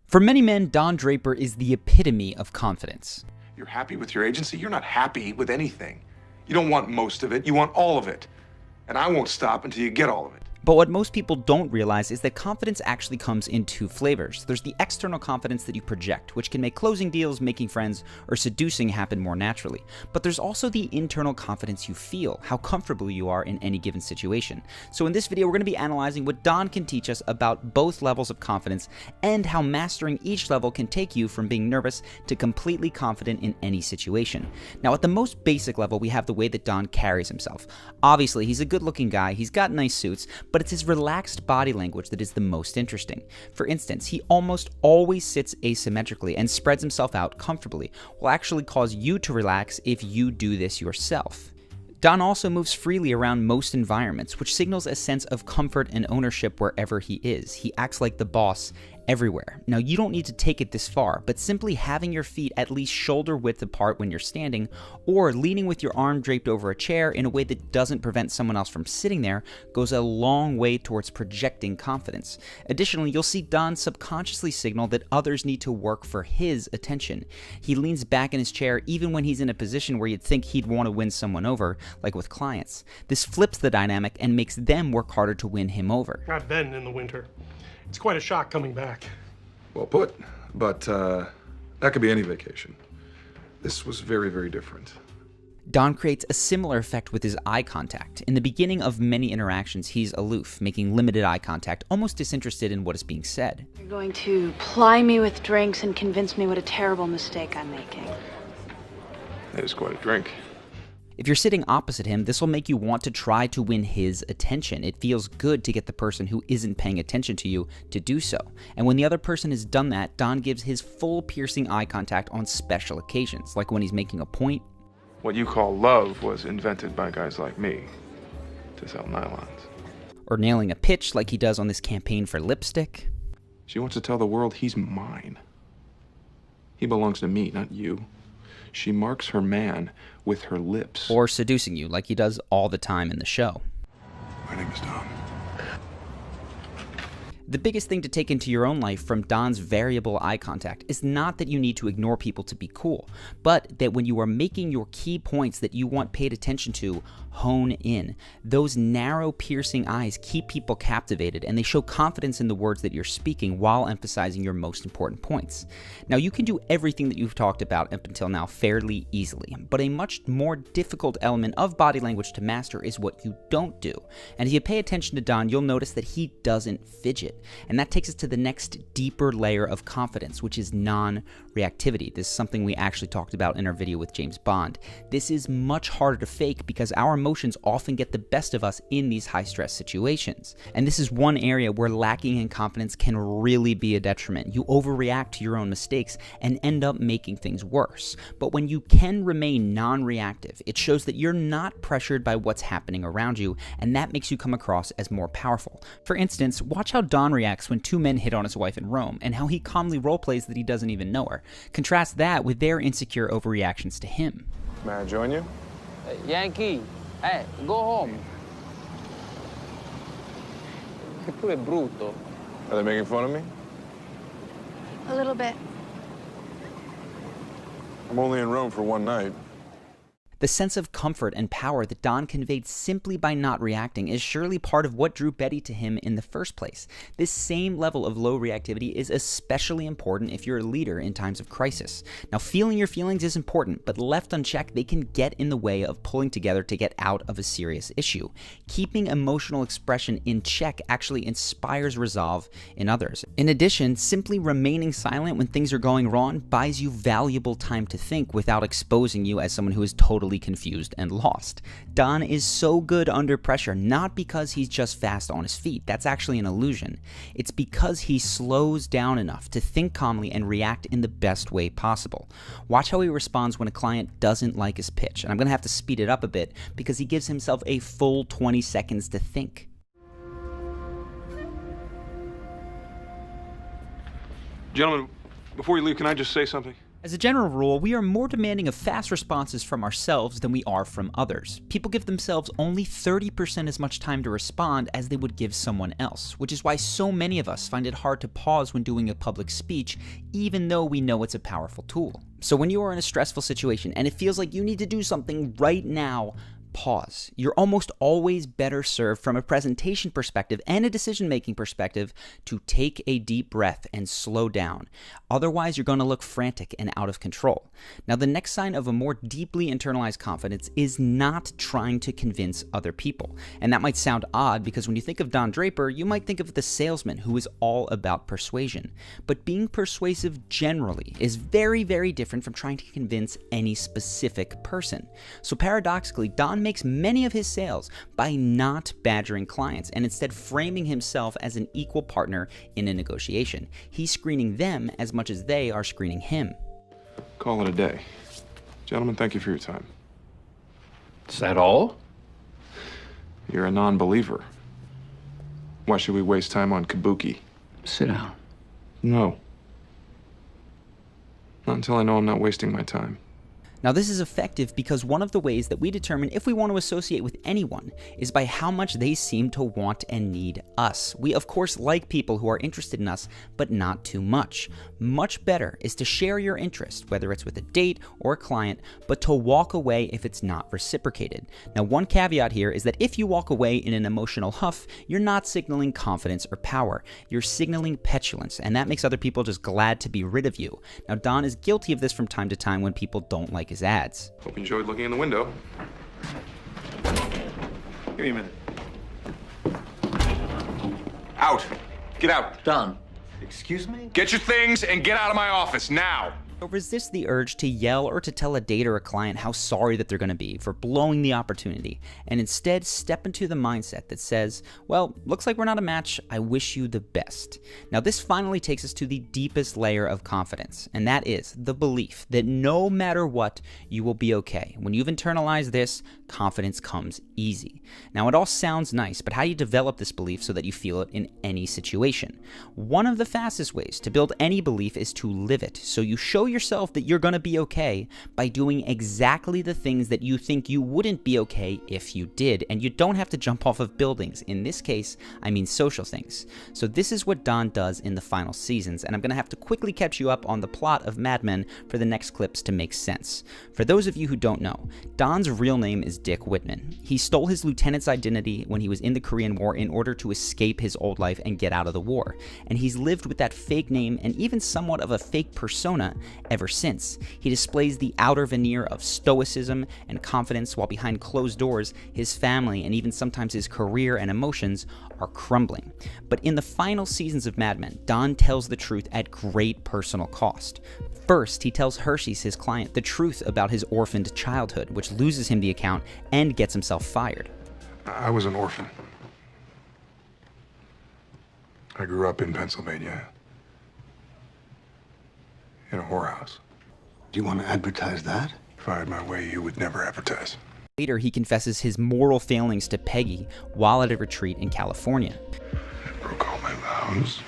For many men, Don Draper is the epitome of confidence. You're happy with your agency? You're not happy with anything. You don't want most of it, you want all of it. And I won't stop until you get all of it. But what most people don't realize is that confidence actually comes in two flavors. There's the external confidence that you project, which can make closing deals, making friends, or seducing happen more naturally. But there's also the internal confidence you feel, how comfortable you are in any given situation. So in this video, we're going to be analyzing what Don can teach us about both levels of confidence and how mastering each level can take you from being nervous to completely confident in any situation. Now, at the most basic level, we have the way that Don carries himself. Obviously, he's a good-looking guy, he's got nice suits, but it's his relaxed body language that is the most interesting. For instance, he almost always sits asymmetrically and spreads himself out comfortably, will actually cause you to relax if you do this yourself. Don also moves freely around most environments, which signals a sense of comfort and ownership wherever he is. He acts like the boss everywhere. Now, you don't need to take it this far, but simply having your feet at least shoulder width apart when you're standing, or leaning with your arm draped over a chair in a way that doesn't prevent someone else from sitting there, goes a long way towards projecting confidence. Additionally, you'll see Don subconsciously signal that others need to work for his attention. He leans back in his chair even when he's in a position where you'd think he'd want to win someone over, like with clients. This flips the dynamic and makes them work harder to win him over. Got Ben in the winter. It's quite a shock coming back. Well put, but that could be any vacation. This was very, very different. Don creates a similar effect with his eye contact. In the beginning of many interactions, he's aloof, making limited eye contact, almost disinterested in what is being said. You're going to ply me with drinks and convince me what a terrible mistake I'm making. That is quite a drink. If you're sitting opposite him, this will make you want to try to win his attention. It feels good to get the person who isn't paying attention to you to do so. And when the other person has done that, Don gives his full piercing eye contact on special occasions, like when he's making a point. What you call love was invented by guys like me to sell nylons. Or nailing a pitch like he does on this campaign for lipstick. She wants to tell the world he's mine. He belongs to me, not you. She marks her man with her lips. Or seducing you like he does all the time in the show. My name is Don. The biggest thing to take into your own life from Don's variable eye contact is not that you need to ignore people to be cool, but that when you are making your key points that you want paid attention to, hone in. Those narrow, piercing eyes keep people captivated, and they show confidence in the words that you're speaking while emphasizing your most important points. Now, you can do everything that you've talked about up until now fairly easily, but a much more difficult element of body language to master is what you don't do. And if you pay attention to Don, you'll notice that he doesn't fidget. And that takes us to the next deeper layer of confidence, which is non-reactivity. This is something we actually talked about in our video with James Bond. This is much harder to fake because our emotions often get the best of us in these high-stress situations. And this is one area where lacking in confidence can really be a detriment. You overreact to your own mistakes and end up making things worse. But when you can remain non-reactive, it shows that you're not pressured by what's happening around you, and that makes you come across as more powerful. For instance, watch how Don reacts when two men hit on his wife in Rome, and how he calmly roleplays that he doesn't even know her. Contrast that with their insecure overreactions to him. May I join you? Yankee, hey, go home. Che tu è brutto. Are they making fun of me? A little bit. I'm only in Rome for one night. The sense of comfort and power that Don conveyed simply by not reacting is surely part of what drew Betty to him in the first place. This same level of low reactivity is especially important if you're a leader in times of crisis. Now, feeling your feelings is important, but left unchecked, they can get in the way of pulling together to get out of a serious issue. Keeping emotional expression in check actually inspires resolve in others. In addition, simply remaining silent when things are going wrong buys you valuable time to think without exposing you as someone who is totally confused and lost. Don is so good under pressure, not because he's just fast on his feet. That's actually an illusion. It's because he slows down enough to think calmly and react in the best way possible. Watch how he responds when a client doesn't like his pitch. And I'm going to have to speed it up a bit because he gives himself a full 20 seconds to think. Gentlemen, before you leave, can I just say something? As a general rule, we are more demanding of fast responses from ourselves than we are from others. People give themselves only 30% as much time to respond as they would give someone else, which is why so many of us find it hard to pause when doing a public speech, even though we know it's a powerful tool. So when you are in a stressful situation and it feels like you need to do something right now, pause. You're almost always better served from a presentation perspective and a decision-making perspective to take a deep breath and slow down. Otherwise, you're going to look frantic and out of control. Now, the next sign of a more deeply internalized confidence is not trying to convince other people. And that might sound odd because when you think of Don Draper, you might think of the salesman who is all about persuasion. But being persuasive generally is very, very different from trying to convince any specific person. So paradoxically, Don makes many of his sales by not badgering clients and instead framing himself as an equal partner in a negotiation. He's screening them as much as they are screening him. Call it a day. Gentlemen, thank you for your time. Is that all? You're a non-believer. Why should we waste time on kabuki? Sit down. No. Not until I know I'm not wasting my time. Now, this is effective because one of the ways that we determine if we want to associate with anyone is by how much they seem to want and need us. We, of course, like people who are interested in us, but not too much. Much better is to share your interest, whether it's with a date or a client, but to walk away if it's not reciprocated. Now, one caveat here is that if you walk away in an emotional huff, you're not signaling confidence or power. You're signaling petulance, and that makes other people just glad to be rid of you. Now, Don is guilty of this from time to time when people don't like his ads. Hope you enjoyed looking in the window. Give me a minute. Out! Get out! Don, excuse me? Get your things and get out of my office now! So resist the urge to yell or to tell a date or a client how sorry that they're going to be for blowing the opportunity, and instead step into the mindset that says, well, looks like we're not a match, I wish you the best. Now this finally takes us to the deepest layer of confidence, and that is the belief that no matter what, you will be okay. When you've internalized this, confidence comes easy. Now it all sounds nice, but how do you develop this belief so that you feel it in any situation? One of the fastest ways to build any belief is to live it, so you show yourself that you're going to be okay by doing exactly the things that you think you wouldn't be okay if you did, and you don't have to jump off of buildings. In this case, I mean social things. So this is what Don does in the final seasons, and I'm going to have to quickly catch you up on the plot of Mad Men for the next clips to make sense. For those of you who don't know, Don's real name is Dick Whitman. He stole his lieutenant's identity when he was in the Korean War in order to escape his old life and get out of the war, and he's lived with that fake name and even somewhat of a fake persona ever since. He displays the outer veneer of stoicism and confidence while behind closed doors, his family and even sometimes his career and emotions are crumbling. But in the final seasons of Mad Men, Don tells the truth at great personal cost. First, he tells Hershey's, his client, the truth about his orphaned childhood, which loses him the account and gets himself fired. I was an orphan. I grew up in Pennsylvania. In a whorehouse. Do you want to advertise that? If I had my way, you would never advertise. Later, he confesses his moral failings to Peggy while at a retreat in California. I broke all my vows.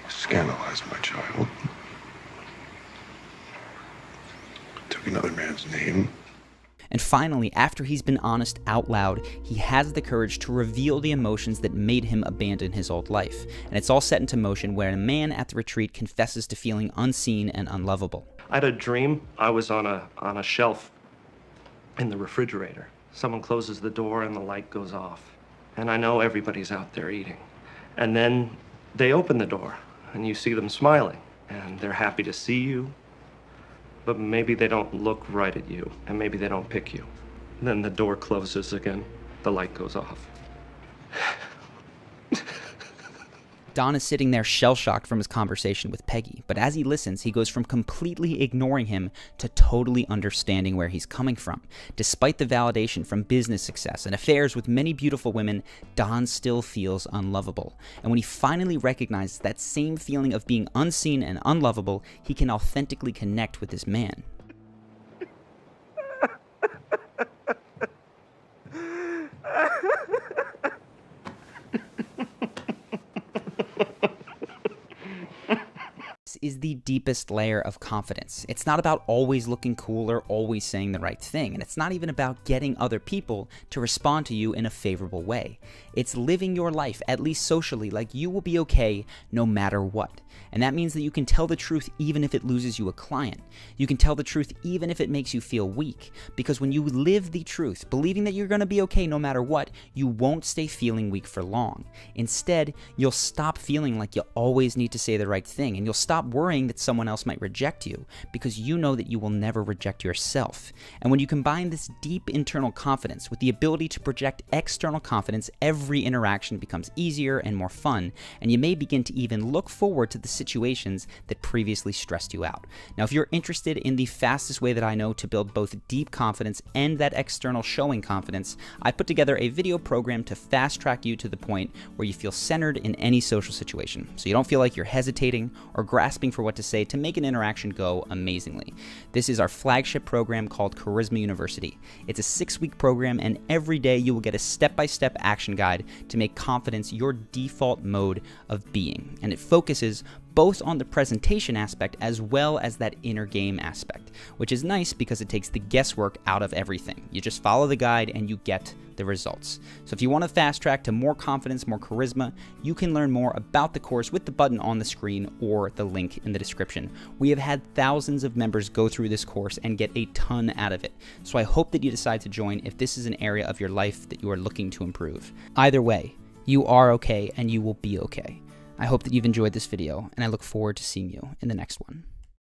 Scandalized my child. Took another man's name. And finally, after he's been honest out loud, he has the courage to reveal the emotions that made him abandon his old life. And it's all set into motion where a man at the retreat confesses to feeling unseen and unlovable. I had a dream. I was on a shelf in the refrigerator. Someone closes the door and the light goes off. And I know everybody's out there eating. And then they open the door and you see them smiling. And they're happy to see you. But maybe they don't look right at you, and maybe they don't pick you. Then the door closes again, the light goes off. Don is sitting there shell-shocked from his conversation with Peggy, but as he listens, he goes from completely ignoring him to totally understanding where he's coming from. Despite the validation from business success and affairs with many beautiful women, Don still feels unlovable. And when he finally recognizes that same feeling of being unseen and unlovable, he can authentically connect with this man. is the deepest layer of confidence. It's not about always looking cool or always saying the right thing, and it's not even about getting other people to respond to you in a favorable way. It's living your life, at least socially, like you will be okay no matter what. And that means that you can tell the truth even if it loses you a client. You can tell the truth even if it makes you feel weak. Because when you live the truth, believing that you're going to be okay no matter what, you won't stay feeling weak for long. Instead, you'll stop feeling like you always need to say the right thing, and you'll stop worrying that someone else might reject you, because you know that you will never reject yourself. And when you combine this deep internal confidence with the ability to project external confidence, every interaction becomes easier and more fun, and you may begin to even look forward to the situations that previously stressed you out. Now, if you're interested in the fastest way that I know to build both deep confidence and that external showing confidence, I put together a video program to fast track you to the point where you feel centered in any social situation, so you don't feel like you're hesitating or grasping for what to say to make an interaction go amazingly. This is our flagship program called Charisma University. It's a 6-week program, and every day you will get a step-by-step action guide to make confidence your default mode of being, and it focuses both on the presentation aspect as well as that inner game aspect, which is nice because it takes the guesswork out of everything. You just follow the guide and you get the results. So if you want to fast track to more confidence, more charisma, you can learn more about the course with the button on the screen or the link in the description. We have had thousands of members go through this course and get a ton out of it. So I hope that you decide to join if this is an area of your life that you are looking to improve. Either way, you are okay and you will be okay. I hope that you've enjoyed this video, and I look forward to seeing you in the next one.